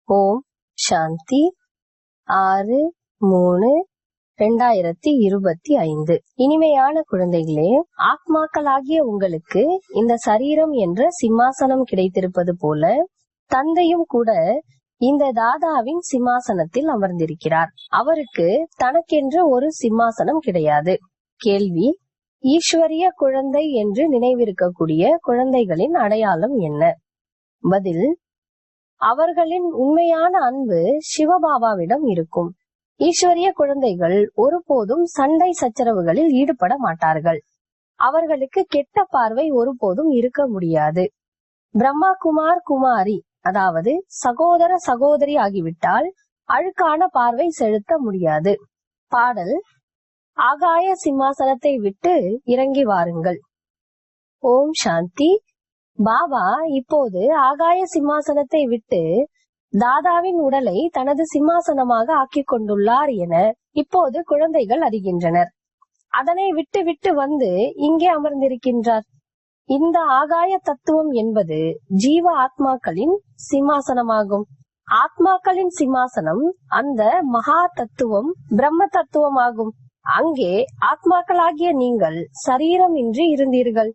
ஓம் சாந்தி. 6/3/2025. இனிமையான குழந்தைகளே, ஆத்மாக்களாகிய உங்களுக்கு இந்த சரீரம் என்ற சிம்மாசனம் கிடைத்திருப்பது போல தந்தையும் கூட இந்த தாதாவின் சிம்மாசனத்தில் அமர்ந்திருக்கிறார். அவருக்கு தனக்கென்று ஒரு சிம்மாசனம் கிடையாது. கேள்வி: ஈஸ்வரிய குழந்தை என்று நினைவிருக்கக்கூடிய குழந்தைகளின் அடையாளம் என்ன? பதில்: அவர்களின் உண்மையான அன்பு சிவபாபாவிடம் இருக்கும். ஈஸ்வரிய குழந்தைகள் ஒருபோதும் சண்டை சச்சரவுகளில் ஈடுபட மாட்டார்கள். அவர்களுக்கு கெட்ட பார்வை ஒருபோதும் இருக்க முடியாது. பிரம்மா குமார் குமாரி, அதாவது சகோதர சகோதரி ஆகிவிட்டால் அழுக்கான பார்வை செலுத்த முடியாது. பாடல்: ஆகாய சிம்மாசனத்தை விட்டு இறங்கி வாருங்கள். ஓம் சாந்தி. பாபா இப்போது ஆகாய சிம்மாசனத்தை விட்டு தாதாவின் உடலை தனது சிம்மாசனமாக ஆக்கிக் கொண்டுள்ளார் என இப்போது குழந்தைகள் அறிகின்றனர். அதனை விட்டு விட்டு வந்து இங்கே அமர்ந்திருக்கின்றார். இந்த ஆகாய தத்துவம் என்பது ஜீவ ஆத்மாக்களின் சிம்மாசனமாகும். ஆத்மாக்களின் சிம்மாசனம் அந்த மகா தத்துவம் பிரம்ம தத்துவமாகும். அங்கே ஆத்மாக்களாகிய நீங்கள் சரீரம் இன்றி இருந்தீர்கள்.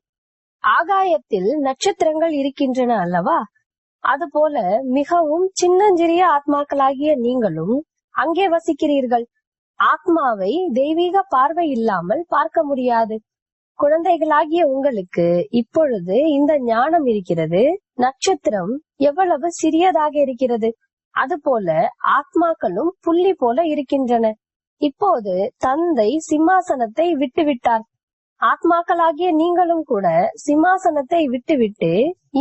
ஆகாயத்தில் நட்சத்திரங்கள் இருக்கின்றன அல்லவா? அதுபோல மிகவும் சின்னஞ்சிறிய ஆத்மாக்களாகிய நீங்களும் அங்கே வசிக்கிறீர்கள். ஆத்மாவை தெய்வீக பார்வை இல்லாமல் பார்க்க முடியாது. குழந்தைகளாகிய உங்களுக்கு இப்பொழுது இந்த ஞானம் இருக்கிறது. நட்சத்திரம் எவ்வளவு சிறியதாக இருக்கிறது, அதுபோல ஆத்மாக்களும் புள்ளி போல இருக்கின்றன. இப்போது தந்தை சிம்மாசனத்தை விட்டுவிட்டார். ஆத்மாக்களாகிய நீங்களும் கூட சிம்மாசனத்தை விட்டுவிட்டு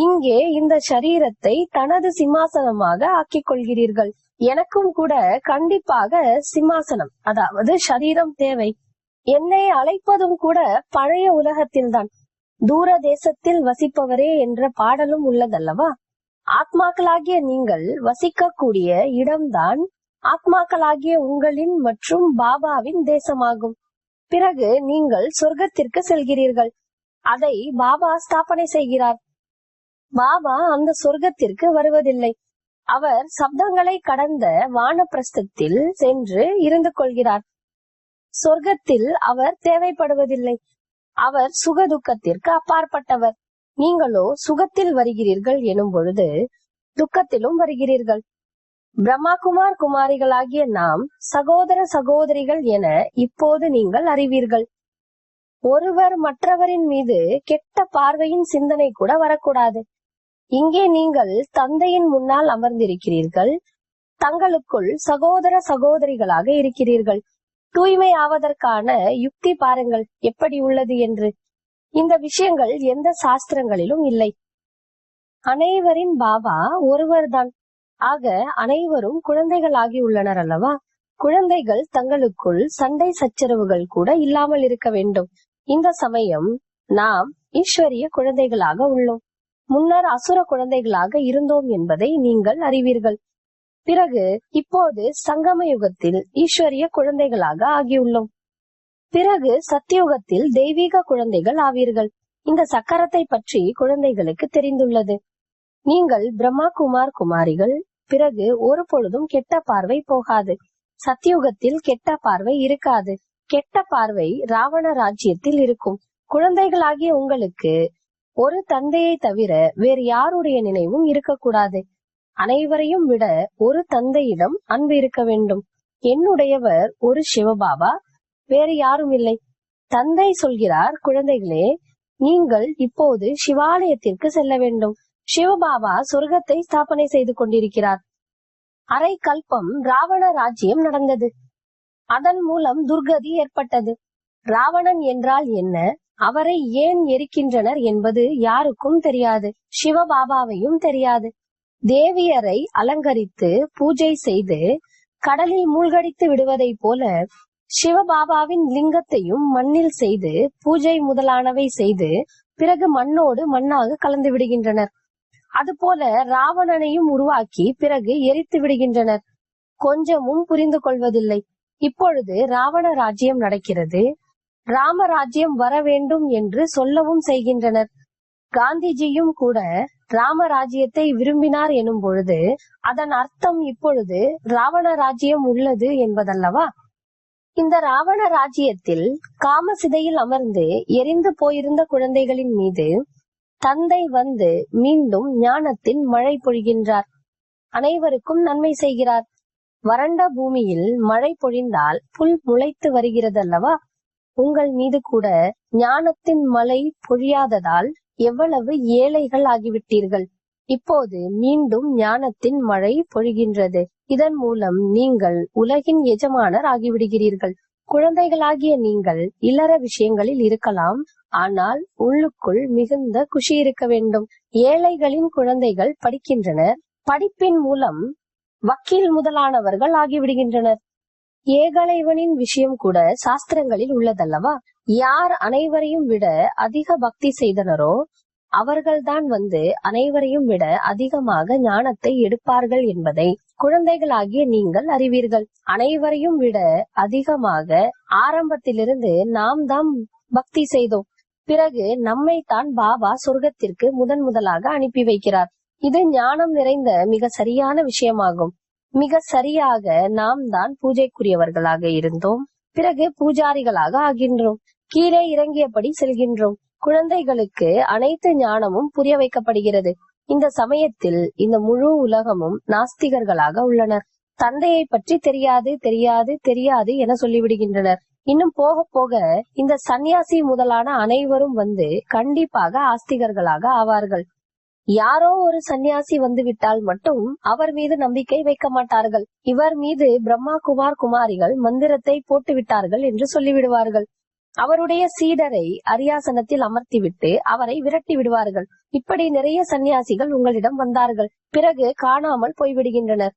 இங்கே இந்த சரீரத்தை தனது சிம்மாசனமாக ஆக்கிக் கொள்கிறீர்கள். எனக்கும் கூட கண்டிப்பாக சிம்மாசனம், அதாவது சரீரம் தேவை. என்னை அழைப்பதும் கூட பழைய உலகத்தில்தான். தூர தேசத்தில் வசிப்பவரே என்ற பாடலும் உள்ளதல்லவா? ஆத்மாக்களாகிய நீங்கள் வசிக்கக்கூடிய இடம்தான் ஆத்மாக்களாகிய உங்களின் மற்றும் பாபாவின் தேசமாகும். பிறகு நீங்கள் சொர்க்கத்திற்கு செல்கிறீர்கள். அதை பாபா ஸ்தாபனை செய்கிறார். பாபா அந்த சொர்க்கத்திற்கு வருவதில்லை. அவர் சப்தங்களை கடந்த வானப்பிரஸ்தத்தில் சென்று இருந்து கொள்கிறார். சொர்க்கத்தில் அவர் தேவைப்படுவதில்லை. அவர் சுக துக்கத்திற்கு அப்பாற்பட்டவர். நீங்களோ சுகத்தில் வருகிறீர்கள் எனும் பொழுது துக்கத்திலும் வருகிறீர்கள். பிரம்மா குமார் குமாரிகளாகிய நாம் சகோதர சகோதரிகள் என இப்போது நீங்கள் அறிவீர்கள். ஒருவர் மற்றவரின் மீது கெட்ட பார்வையின் சிந்தனை கூட வரக்கூடாது. இங்கே நீங்கள் தந்தையின் முன்னால் அமர்ந்திருக்கிறீர்கள். தங்களுக்குள் சகோதர சகோதரிகளாக இருக்கிறீர்கள். தூய்மை ஆவதற்கான யுக்தி பாருங்கள் எப்படி உள்ளது என்று. இந்த விஷயங்கள் எந்த சாஸ்திரங்களிலும் இல்லை. அனைவரின் பாபா ஒருவர்தான். ஆக அனைவரும் குழந்தைகள் ஆகி உள்ளனர் அல்லவா? குழந்தைகள் தங்களுக்குள் சண்டை சச்சரவுகள் கூட இல்லாமல் இருக்க வேண்டும். இந்த சமயம் நாம் ஈஸ்வரிய குழந்தைகளாக உள்ளோம். முன்னர் அசுர குழந்தைகளாக இருந்தோம் என்பதை நீங்கள் அறிவீர்கள். பிறகு இப்போது சங்கம யுகத்தில் ஈஸ்வரிய குழந்தைகளாக ஆகியுள்ளோம். பிறகு சத்தியுகத்தில் தெய்வீக குழந்தைகள் ஆவீர்கள். இந்த சக்கரத்தை பற்றி குழந்தைகளுக்கு தெரிந்துள்ளது. நீங்கள் பிரம்மா குமார் குமாரிகள். பிறகு ஒரு பொழுதும் கெட்ட பார்வை போகாது. சத்தியுகத்தில் கெட்ட பார்வை இருக்காது. கெட்ட பார்வை ராவண ராஜ்யத்தில் இருக்கும். குழந்தைகளாகிய உங்களுக்கு ஒரு தந்தையை தவிர வேறு யாருடைய நினைவும் இருக்கக்கூடாது. அனைவரையும் விட ஒரு தந்தையிடம் அன்பு இருக்க வேண்டும். என்னுடையவர் ஒரு சிவபாபா, வேறு யாரும் இல்லை. தந்தை சொல்கிறார், குழந்தைகளே, நீங்கள் இப்போது சிவாலயத்திற்கு செல்ல வேண்டும். சிவபாபா சொர்க்கத்தை ஸ்தாபனை செய்து கொண்டிருக்கிறார். அரை கல்பம் ராவண ராஜ்யம் நடந்தது. அதன் மூலம் துர்கதி ஏற்பட்டது. ராவணன் என்றால் என்ன, அவரை ஏன் எரிக்கின்றனர் என்பது யாருக்கும் தெரியாது. சிவபாபாவையும் தெரியாது. தேவியரை அலங்கரித்து பூஜை செய்து கடலில் மூழ்கடித்து விடுவதை போல சிவபாபாவின் லிங்கத்தையும் மண்ணில் செய்து பூஜை முதலானவை செய்து பிறகு மண்ணோடு மண்ணாக கலந்து விடுகின்றனர். அதுபோல ராவணனையும் உருவாக்கி பிறகு எரித்து விடுகின்றனர். கொஞ்சமும் புரிந்து கொள்வதில்லை. இப்பொழுது ராவண ராஜ்யம் நடக்கிறது. ராமராஜ்யம் வர வேண்டும் என்று சொல்லவும் செய்கின்றனர். காந்திஜியும் கூட ராமராஜ்யத்தை விரும்பினார் எனும் பொழுது அதன் அர்த்தம் இப்பொழுது ராவண ராஜ்யம் உள்ளது என்பதல்லவா? இந்த ராவண ராஜ்யத்தில் காமசிதையில் அமர்ந்து எரிந்து போயிருந்த குழந்தைகளின் மீது தந்தை வந்து மீண்டும் ஞானத்தின் மழை பொழிகின்றார். அனைவருக்கும் நன்மை செய்கிறார். வறண்ட பூமியில் மழை பொழிந்தால் புல் முளைத்து வருகிறதல்லவா? உங்கள் மீது கூட ஞானத்தின் மழை பொழியாததால் எவ்வளவு ஏழைகள் ஆகிவிட்டீர்கள். இப்போது மீண்டும் ஞானத்தின் மழை பொழிகின்றது. இதன் மூலம் நீங்கள் உலகின் எஜமானர் ஆகிவிடுகிறீர்கள். குழந்தைகளாகிய நீங்கள் இல்லற விஷயங்களில் இருக்கலாம், ஆனால் உள்ளுக்குள் மிகுந்த குஷி இருக்க வேண்டும். ஏழைகளின் குழந்தைகள் படிக்கின்றனர். படிப்பின் மூலம் வக்கீல் முதலானவர்கள் ஆகிவிடுகின்றனர். ஏகலைவனின் விஷயம் கூட சாஸ்திரங்களில் உள்ளதல்லவா? யார் அனைவரையும் விட அதிக பக்தி செய்தனரோ அவர்கள்தான் வந்து அனைவரையும் விட அதிகமாக ஞானத்தை எடுப்பார்கள் என்பதை குழந்தைகளாகிய நீங்கள் அறிவீர்கள். அனைவரையும் விட அதிகமாக ஆரம்பத்திலிருந்து நாம் தான் பக்தி செய்தோம். பிறகு நம்மை தான் பாபா சொர்க்கத்திற்கு முதலாக அனுப்பி வைக்கிறார். இது ஞானம் நிறைந்த மிக சரியான விஷயமாகும். மிக சரியாக நாம் தான் பூஜைக்குரியவர்களாக இருந்தோம். பிறகு பூஜாரிகளாக ஆகின்றோம். கீழே இறங்கியபடி செல்கின்றோம். குழந்தைகளுக்கு அனைத்து ஞானமும் புரிய வைக்கப்படுகிறது. இந்த சமயத்தில் இந்த முழு உலகமும் நாஸ்திகர்களாக உள்ளனர். தந்தையை பற்றி தெரியாது தெரியாது தெரியாது என சொல்லிவிடுகின்றனர். இன்னும் போக போக இந்த சந்நியாசி முதலான அனைவரும் வந்து கண்டிப்பாக ஆஸ்திகர்களாக ஆவார்கள். யாரோ ஒரு சந்நியாசி வந்து விட்டால் மட்டும் அவர் மீது நம்பிக்கை வைக்க மாட்டார்கள். இவர் மீது பிரம்மா குமாரிகள் மந்திரத்தை போட்டு விட்டார்கள் என்று சொல்லிவிடுவார்கள். அவருடைய சீடரை அரியாசனத்தில் அமர்த்திவிட்டு அவரை விரட்டி விடுவார்கள். இப்படி நிறைய சன்னியாசிகள் உங்களிடம் வந்தார்கள், பிறகு காணாமல் போய்விடுகின்றனர்.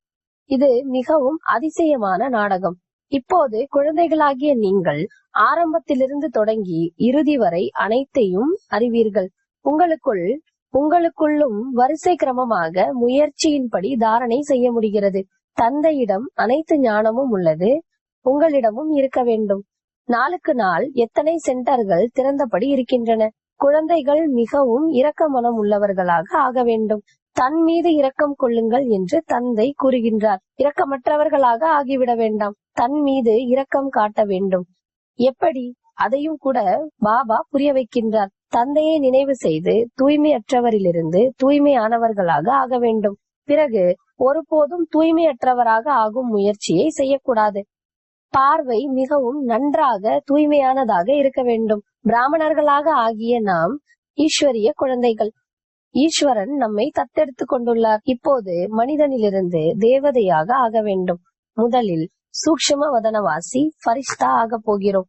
இது மிகவும் அதிசயமான நாடகம். இப்போது குழந்தைகளாகிய நீங்கள் ஆரம்பத்திலிருந்து தொடங்கி இறுதி வரை அனைத்தையும் அறிவீர்கள். உங்களுக்குள்ளும் வரிசை கிரமமாக முயற்சியின்படி தாரணை செய்ய முடிகிறது. தந்தையிடம் அனைத்து ஞானமும் உள்ளது, உங்களிடமும் இருக்க வேண்டும். நாளுக்கு நாள் எத்தனை சென்டர்கள் திறந்தபடி இருக்கின்றன. குழந்தைகள் மிகவும் இரக்க மனம் உள்ளவர்களாக ஆக வேண்டும். தன் மீது இரக்கம் கொள்ளுங்கள் என்று தந்தை கூறுகின்றார். இரக்கமற்றவர்களாக ஆகிவிட வேண்டாம். தன் மீது இரக்கம் காட்ட வேண்டும். எப்படி? அதையும் கூட பாபா புரிய வைக்கின்றார். தந்தையை நினைவு செய்து தூய்மையற்றவரிலிருந்து தூய்மையானவர்களாக ஆக வேண்டும். பிறகு ஒருபோதும் தூய்மையற்றவராக ஆகும் முயற்சியை செய்யக்கூடாது. பார்வை மிகவும் நன்றாக தூய்மையானதாக இருக்க வேண்டும். பிராமணர்களாக ஆகிய நாம் ஈஸ்வரிய குழந்தைகள். ஈஸ்வரன் நம்மை தத்தெடுத்து கொண்டுள்ளார். இப்போது மனிதனிலிருந்து தேவதையாக ஆக வேண்டும். முதலில் சூக்ஷ்ம வதனவாசி ஃபரிஷ்தா ஆக போகிறோம்.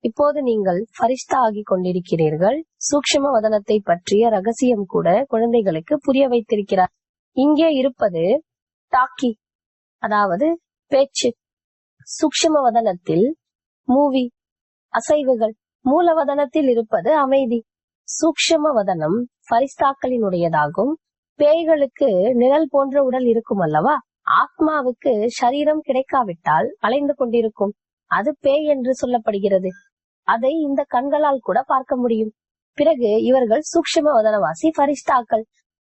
இப்போது நீங்கள் ஃபரிஷ்தா ஆகி கொண்டிருக்கிறீர்கள். சூக்ஷ்ம வதனத்தை பற்றிய ரகசியம் கூட குழந்தைகளுக்கு புரிய வைத்திருக்கிறார். இங்கே இருப்பது டாக்கி, அதாவது பேச்சு. சூக்ஷ்ம வதனத்தில் மூவி, அசைவுகள். மூலவதனத்தில் இருப்பது அமைதி. சூக்ஷ்ம வதனம் ஃபரிஸ்தாக்களினுடையதாகும். பேய்களுக்கு நிழல் போன்ற உடல் இருக்கும் அல்லவா? ஆத்மாவுக்கு சரீரம் கிடைக்காவிட்டால் அலைந்து கொண்டிருக்கும். அது பேய் என்று சொல்லப்படுகிறது. அதை இந்த கண்களால் கூட பார்க்க முடியும். பிறகு இவர்கள் சூக்ஷ்ம வதனவாசி ஃபரிஸ்தாக்கள்.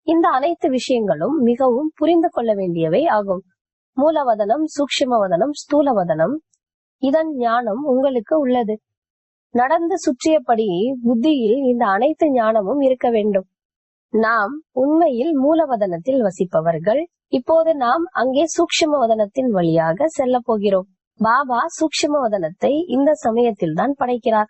இந்த அனைத்து விஷயங்களும் மிகவும் புரிந்து கொள்ள வேண்டியவை ஆகும். மூலவதனம், சூக்ஷ்ம வதனம், ஸ்தூல வதனம், இதன் ஞானம் உங்களுக்கு உள்ளது. நடந்து சுற்றியபடி புத்தியில் இந்த அனைத்து ஞானமும் இருக்க வேண்டும். நாம் உண்மையில் மூலவதனத்தில் வசிப்பவர்கள். இப்போது நாம் அங்கே சூக்ஷ்ம வதனத்தின் வழியாக செல்ல போகிறோம். பாபா சூக்ஷ்ம வதனத்தை இந்த சமயத்தில் தான் படைக்கிறார்.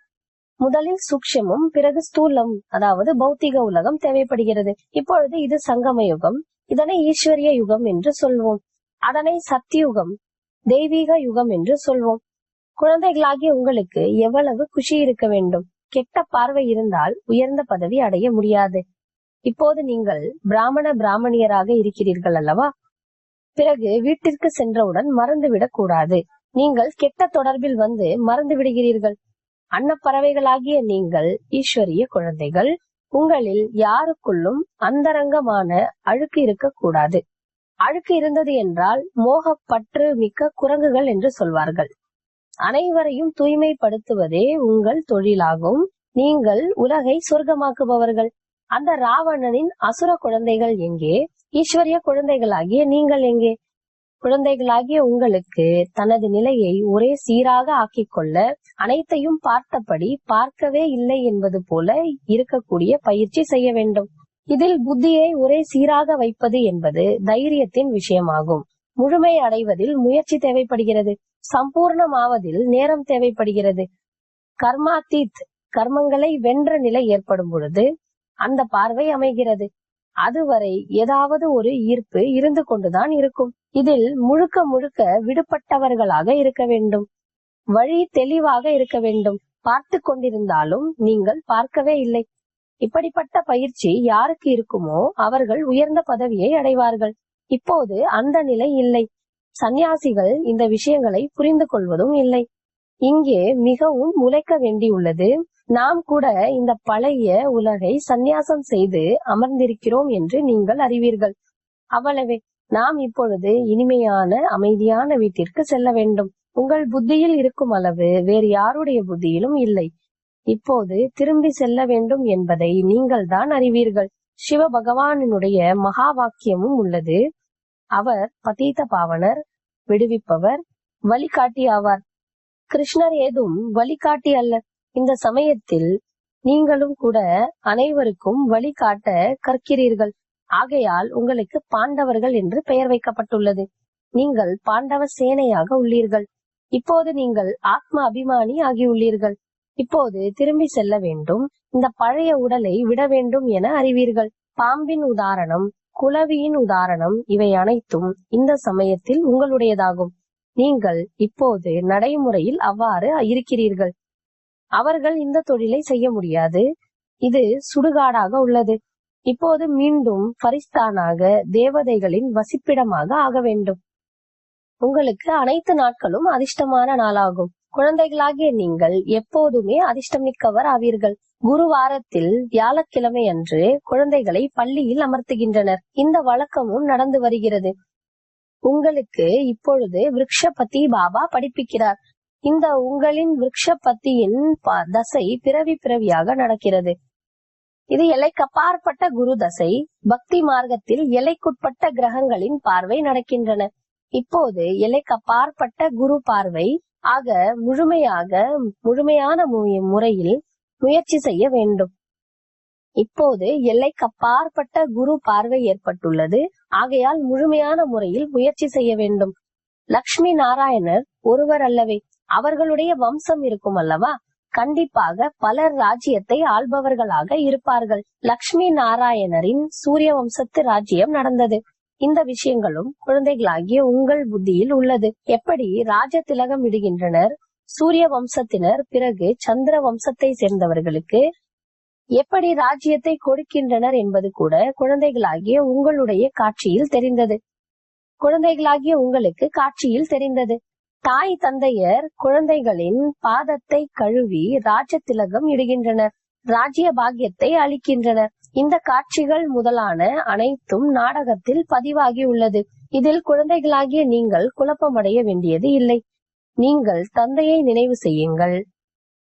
முதலில் சூக்ஷ்மம், பிறகு ஸ்தூலம், அதாவது பௌத்திக உலகம் தேவைப்படுகிறது. இப்பொழுது இது சங்கம யுகம். இதனை ஈஸ்வரிய யுகம் என்று சொல்வோம். அதனை சத்தியுகம், தெய்வீக யுகம் என்று சொல்வோம். குழந்தைகளாகிய உங்களுக்கு எவ்வளவு குஷி இருக்க வேண்டும். கெட்ட பார்வை இருந்தால் உயர்ந்த பதவி அடைய முடியாது. இப்போது நீங்கள் பிராமணியராக இருக்கிறீர்கள் அல்லவா? பிறகு வீட்டிற்கு சென்றவுடன் மறந்துவிடக் கூடாது. நீங்கள் கெட்ட தொடர்பில் வந்து மறந்து விடுகிறீர்கள். அன்னப்பறவைகளாகிய நீங்கள் ஈஸ்வரிய குழந்தைகள். உங்களில் யாருக்குள்ளும் அந்தரங்கமான அழுக்கு இருக்கக்கூடாது. அழுக்கு இருந்தது என்றால் மோகப்பற்று மிக்க குரங்குகள் என்று சொல்வார்கள். அனைவரையும் தூய்மைப்படுத்துவதே உங்கள் தொழிலாகும். நீங்கள் உலகை சொர்க்கமாக்குபவர்கள். அந்த ராவணனின் அசுர குழந்தைகள் எங்கே? ஈஸ்வரிய குழந்தைகளாகிய நீங்கள் எங்கே? குழந்தைகளாகிய உங்களுக்கு தனது நிலையை ஒரே சீராக ஆக்கிக் கொள்ள அனைத்தையும் பார்த்தபடி பார்க்கவே இல்லை என்பது போல இருக்கக்கூடிய பயிற்சி செய்ய வேண்டும். இதில் புத்தியை ஒரே சீராக வைப்பது என்பது தைரியத்தின் விஷயமாகும். முழுமை அடைவதில் முயற்சி தேவைப்படுகிறது. சம்பூர்ணமாவதில் நேரம் தேவைப்படுகிறது. கர்மாத்தீத், கர்மங்களை வென்ற நிலை ஏற்படும் பொழுது அந்த பார்வை அமைகிறது. அதுவரை ஏதாவது ஒரு ஈர்ப்பு இருந்து கொண்டுதான் இருக்கும். இதில் முழுக்க முழுக்க விடுபட்டவர்களாக இருக்க வேண்டும். வழி தெளிவாக இருக்க வேண்டும். பார்த்து கொண்டிருந்தாலும் நீங்கள் பார்க்கவே இல்லை. இப்படிப்பட்ட பயிற்சி யாருக்கு இருக்குமோ அவர்கள் உயர்ந்த பதவியை அடைவார்கள். இப்போது அந்த நிலை இல்லை. சந்நியாசிகள் இந்த விஷயங்களை புரிந்து கொள்வதும் இல்லை. இங்கே மிகவும் உழைக்க வேண்டியுள்ளது. நாம் கூட இந்த பழைய உலகை சந்நியாசம் செய்து அமர்ந்திருக்கிறோம் என்று நீங்கள் அறிவீர்கள். அவ்வளவே. நாம் இப்பொழுது இனிமையான அமைதியான வீட்டிற்கு செல்ல வேண்டும். உங்கள் புத்தியில் இருக்கும் அளவு வேறு யாருடைய புத்தியிலும் இல்லை. இப்போது திரும்பி செல்ல வேண்டும் என்பதை நீங்கள் தான் அறிவீர்கள். சிவ பகவானினுடைய மகா வாக்கியமும் உள்ளது. அவர் பதீத பாவனர், விடுவிப்பவர், வழிகாட்டி ஆவார். கிருஷ்ணர் ஏதும் வழிகாட்டி அல்ல. இந்த சமயத்தில் நீங்களும் கூட அனைவருக்கும் வழிகாட்ட கற்கிறீர்கள். ஆகையால் உங்களுக்கு பாண்டவர்கள் என்று பெயர் வைக்கப்பட்டுள்ளது. நீங்கள் பாண்டவ சேனையாக உள்ளீர்கள். இப்போது நீங்கள் ஆத்ம அபிமானி ஆகியுள்ளீர்கள். இப்போது திரும்பி செல்ல வேண்டும். இந்த பழைய உடலை விட வேண்டும் என அறிவீர்கள். பாம்பின் உதாரணம், குளவியின் உதாரணம், இவை அனைத்தும் இந்த சமயத்தில் உங்களுடையதாகும். நீங்கள் இப்போது நடைமுறையில் அவ்வாறு இருக்கிறீர்கள். அவர்கள் இந்த தொழிலை செய்ய முடியாது. இது சுடுகாடாக உள்ளது. இப்போது மீண்டும் பரிஸ்தானாக தேவதைகளின் வசிப்பிடமாக ஆக வேண்டும். உங்களுக்கு அனைத்து நாட்களும் அதிர்ஷ்டமான நாளாகும். குழந்தைகளாகிய நீங்கள் எப்போதுமே அதிர்ஷ்டமிக்கவர் ஆவீர்கள். குருவாரத்தில் வியாழக்கிழமை அன்று குழந்தைகளை பள்ளியில் அமர்த்துகின்றனர். இந்த வழக்கமும் நடந்து வருகிறது. உங்களுக்கு இப்பொழுது விருக்ஷபதி பாபா படிப்பிக்கிறார். இந்த உங்களின் விருக்ஷபதியின் தசை பிறவி பிறவியாக நடக்கிறது. இது எல்லைக்கப்பாற்பட்ட குரு தசை. பக்தி மார்க்கத்தில் எல்லைக்குட்பட்ட கிரகங்களின் பார்வை நடக்கின்றன. இப்போது எல்லைக்கப்பாற்பட்ட குரு பார்வை ஆக முழுமையான முறையில் முயற்சி செய்ய வேண்டும். இப்போது எல்லைக்கப்பாற்பட்ட குரு பார்வை ஏற்பட்டுள்ளது. ஆகையால் முழுமையான முறையில் முயற்சி செய்ய வேண்டும். லக்ஷ்மி நாராயணர் ஒருவர் அல்லவே, அவர்களுடைய வம்சம் இருக்கும் அல்லவா? கண்டிப்பாக பலர் ராஜ்யத்தை ஆள்பவர்களாக இருப்பார்கள். லக்ஷ்மி நாராயணரின் சூரிய வம்சத்து ராஜ்யம் நடந்தது. இந்த விஷயங்களும் குழந்தைகளாகிய உங்கள் புத்தியில் உள்ளது. எப்படி ராஜ திலகம் இடுகின்றனர் சூரிய வம்சத்தினர், பிறகு சந்திர வம்சத்தை சேர்ந்தவர்களுக்கு எப்படி ராஜ்யத்தை கொடுக்கின்றனர் என்பது கூட குழந்தைகளாகிய உங்களுடைய காட்சியில் தெரிந்தது. குழந்தைகளாகிய உங்களுக்கு காட்சியில் தெரிந்தது. தாய் தந்தையர் குழந்தைகளின் பாதத்தை கழுவி ராஜ திலகம் இடுகின்றனர். ராஜ்ய பாக்கியத்தை அளிக்கின்றனர். இந்த காட்சிகள் முதலான அனைத்தும் நாடகத்தில் பதிவாகி உள்ளது. இதில் குழந்தைகளாகிய நீங்கள் குழப்பமடைய வேண்டியது இல்லை. நீங்கள் தந்தையை நினைவு செய்யுங்கள்.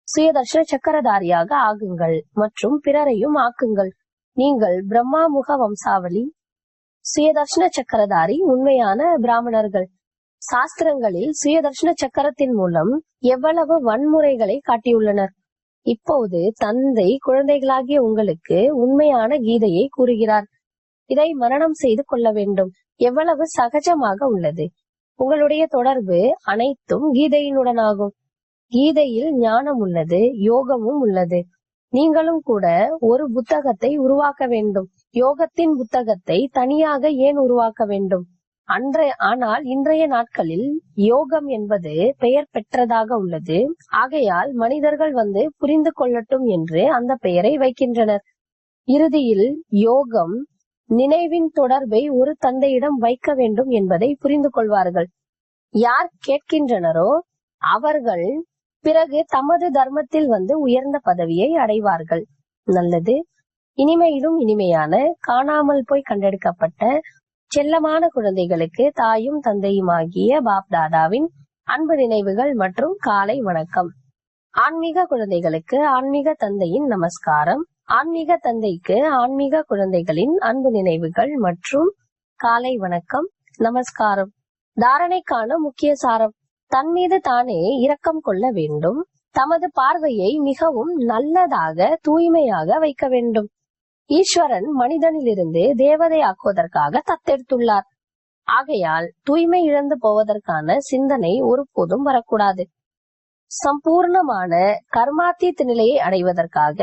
சுயதர்ஷன சக்கரதாரியாக ஆகுங்கள் மற்றும் பிறரையும் ஆக்குங்கள். நீங்கள் பிரம்மா முக வம்சாவளி, சுயதர்ஷன சக்கரதாரி, உண்மையான பிராமணர்கள். சாஸ்திரங்களில் சுயதர்ஷன சக்கரத்தின் மூலம் எவ்வளவு வன்முறைகளை காட்டியுள்ளனர். இப்போது தந்தை குழந்தைகளாகிய உங்களுக்கு உண்மையான கீதையை கூறுகிறார். இதை மரணம் செய்து கொள்ள வேண்டும். எவ்வளவு சகஜமாக உள்ளது. உங்களுடைய தொடர்பு அனைத்தும் கீதையினுடனாகும். கீதையில் ஞானம் உள்ளது, யோகமும் உள்ளது. நீங்களும் கூட ஒரு புத்தகத்தை உருவாக்க வேண்டும். யோகத்தின் புத்தகத்தை தனியாக ஏன் உருவாக்க வேண்டும்? ஆனால் இன்றைய நாட்களில் யோகம் என்பது பெயர் பெற்றதாக உள்ளது. ஆகையால் மனிதர்கள் வந்து புரிந்து கொள்ளட்டும் என்று அந்த பெயரை வைக்கின்றனர். இறுதியில் யோகம் நினைவின் தொடர்பை ஒரு தந்தையிடம் வைக்க வேண்டும் என்பதை புரிந்து கொள்வார்கள். யார் கேட்கின்றனரோ அவர்கள் பிறகு தமது தர்மத்தில் வந்து உயர்ந்த பதவியை அடைவார்கள். நல்லது. இனிமையிலும் இனிமையான காணாமல் போய் கண்டெடுக்கப்பட்ட செல்லமான குழந்தைகளுக்கு தாயும் தந்தையுமாகிய பாப் தாதாவின் அன்பு நினைவுகள் மற்றும் காலை வணக்கம். ஆன்மீக குழந்தைகளுக்கு ஆன்மீக தந்தையின் நமஸ்காரம். ஆன்மீக தந்தைக்கு ஆன்மீக குழந்தைகளின் அன்பு நினைவுகள் மற்றும் காலை வணக்கம், நமஸ்காரம். தாரணைக்கான முக்கிய சாரம்: தன் மீது தானே இரக்கம் கொள்ள வேண்டும். தமது பார்வையை மிகவும் நல்லதாக, தூய்மையாக வைக்க வேண்டும். ஈஸ்வரன் மனிதனிலிருந்து தேவதை ஆக்குவதற்காக தத்தெடுத்துள்ளார். ஆகையால் தூய்மை இழந்து போவதற்கான சிந்தனை ஒருபோதும் வரக்கூடாது. சம்பூர்ணமான கர்மாத்தீத் நிலையை அடைவதற்காக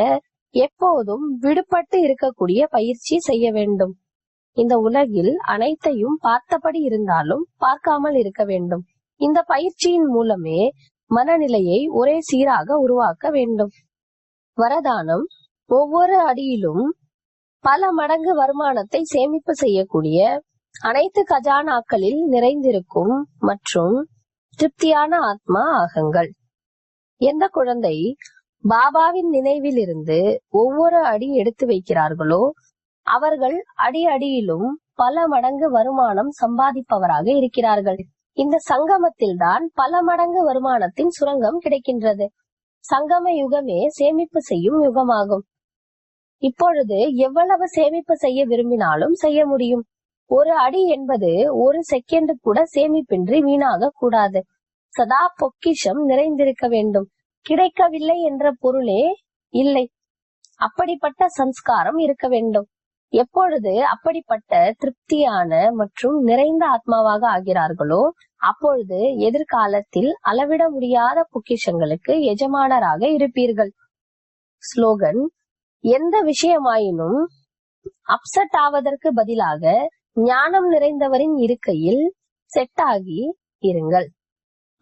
எப்போதும் விடுபட்டு இருக்கக்கூடிய பயிற்சி செய்ய வேண்டும். இந்த உலகில் அனைத்தையும் பார்த்தபடி இருந்தாலும் பார்க்காமல் இருக்க வேண்டும். இந்த பயிற்சியின் மூலமே மனநிலையை ஒரே சீராக உருவாக்க வேண்டும். வரதானம்: ஒவ்வொரு அடியிலும் பல மடங்கு வருமானத்தை சேமிப்பு செய்யக்கூடிய, அனைத்து கஜானாக்களில் நிறைந்திருக்கும் மற்றும் திருப்தியான ஆத்மா ஆகுங்கள். எந்த குழந்தை பாபாவின் நினைவில் இருந்து ஒவ்வொரு அடி எடுத்து வைக்கிறார்களோ அவர்கள் அடி அடியிலும் பல மடங்கு வருமானம் சம்பாதிப்பவராக இருக்கிறார்கள். இந்த சங்கமத்தில் தான் பல மடங்கு வருமானத்தின் சுரங்கம் கிடைக்கின்றது. சங்கம யுகமே சேமிப்பு செய்யும் யுகமாகும். இப்பொழுது எவ்வளவு சேமிப்பு செய்ய விரும்பினாலும் செய்ய முடியும். ஒரு அடி என்பது ஒரு செகண்ட் கூட சேமிப்பின்றி வீணாக கூடாது. சதா பொக்கிஷம் நிறைந்திருக்க வேண்டும். கிடைக்கவில்லை என்ற பொருளே இல்லை. அப்படிப்பட்ட சம்ஸ்காரம் இருக்க வேண்டும். எப்பொழுது அப்படிப்பட்ட திருப்தியான மற்றும் நிறைந்த ஆத்மாவாக ஆகிறார்களோ அப்பொழுது எதிர்காலத்தில் அளவிட முடியாத பொக்கிஷங்களுக்கு எஜமானராக இருப்பீர்கள். ஸ்லோகன்: எந்த விஷயமாயினும் அப்செட் ஆவதற்கு பதிலாக ஞானம் நிறைந்தவரின் இருக்கையில் செட் ஆகி இருங்கள்.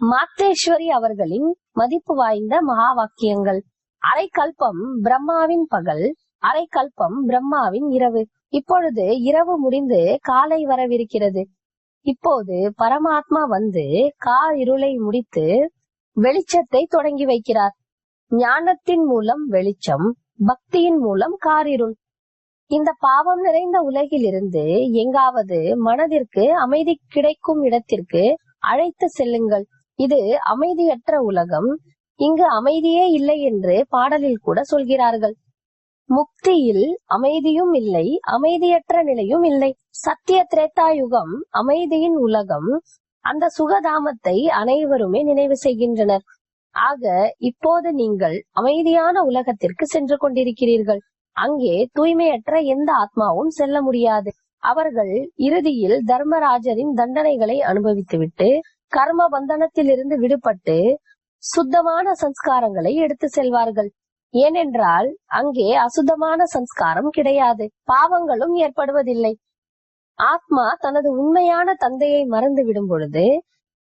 மாத்தேஸ்வரி அவர்களின் மதிப்பு வாய்ந்த மகா வாக்கியங்கள்: அரை கல்பம் பிரம்மாவின் பகல், அரை கல்பம் பிரம்மாவின் இரவு. இப்பொழுது இரவு முடிந்து காலை வரவிருக்கிறது. இப்போது பரமாத்மா வந்து இருளை முடித்து வெளிச்சத்தை தொடங்கி வைக்கிறார். ஞானத்தின் மூலம் வெளிச்சம், பக்தியின் மூலம் இருள். இந்த பாவம் நிறைந்த உலகில் இருந்து எங்காவது மனதிற்கு அமைதி கிடைக்கும் இடத்திற்கு அழைத்து செல்லுங்கள். இது அமைதியற்ற உலகம். இங்கு அமைதியே இல்லை என்று பாடலில் கூட சொல்கிறார்கள். முக்தியில் அமைதியும் இல்லை, அமைதியற்ற நிலையும் இல்லை. சத்திய திரேதா யுகம் அமைதியின் உலகம். அந்த சுகதாமத்தை அனைவருமே நினைவு செய்கின்றனர். ஆக இப்போது நீங்கள் அமைதியான உலகத்திற்கு சென்று கொண்டிருக்கிறீர்கள். அங்கே தூய்மையற்ற எந்த ஆத்மாவும் செல்ல முடியாது. அவர்கள் இறுதியில் தர்மராஜரின் தண்டனைகளை அனுபவித்துவிட்டு கர்ம பந்தனத்திலிருந்து விடுபட்டு சுத்தமான சம்ஸ்காரங்களை எடுத்து செல்வார்கள். ஏனென்றால் அங்கே அசுத்தமான சம்ஸ்காரம் கிடையாது, பாவங்களும் ஏற்படுவதில்லை. ஆத்மா தனது உண்மையான தந்தையை மறந்து விடும் பொழுது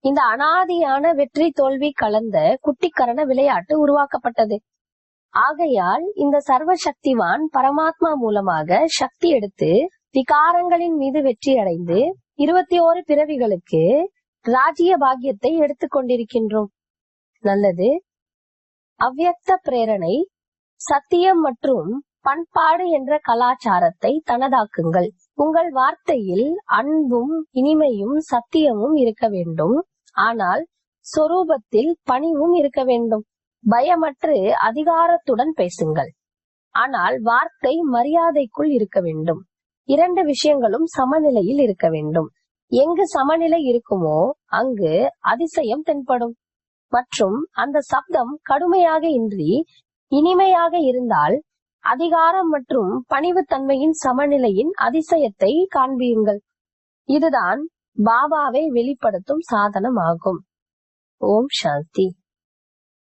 இந்த அனாதியான வெற்றி தோல்வி கலந்த குட்டிக்கரண விளையாட்டு உருவாக்கப்பட்டது. ஆகையால் இந்த சர்வ சக்திவான் பரமாத்மா மூலமாக சக்தி எடுத்து விகாரங்களின் மீது வெற்றி அடைந்து 21 பிறவிகளுக்கு ராஜ்ய பாக்கியத்தை எடுத்துக் கொண்டிருக்கின்றோம். நல்லது. அவ்யக்த பிரேரணை: சத்தியம் மற்றும் பண்பாடு என்ற கலாச்சாரத்தை தனதாக்குங்கள். உங்கள் வார்த்தையில் அன்பும் இனிமையும் சத்தியமும் இருக்க வேண்டும். ஆனால் சொரூபத்தில் பணிவும் இருக்க வேண்டும். பயமற்று அதிகாரத்துடன் பேசுங்கள். ஆனால் வார்த்தை மரியாதைக்குள் இருக்க வேண்டும். 2 விஷயங்களும் சமநிலையில் இருக்க வேண்டும். எங்கு சமநிலை இருக்குமோ அங்கு அதிசயம் தென்படும். மற்றும் அந்த சப்தம் கடுமையாக இன்றி இனிமையாக இருந்தால் அதிகாரம் மற்றும் பணிவுத்தன்மையின் சமநிலையின் அதிசயத்தை காண்பியுங்கள். இதுதான் பாபாவை வெளிப்படுத்தும் சாதனம் ஆகும். ஓம் சாந்தி.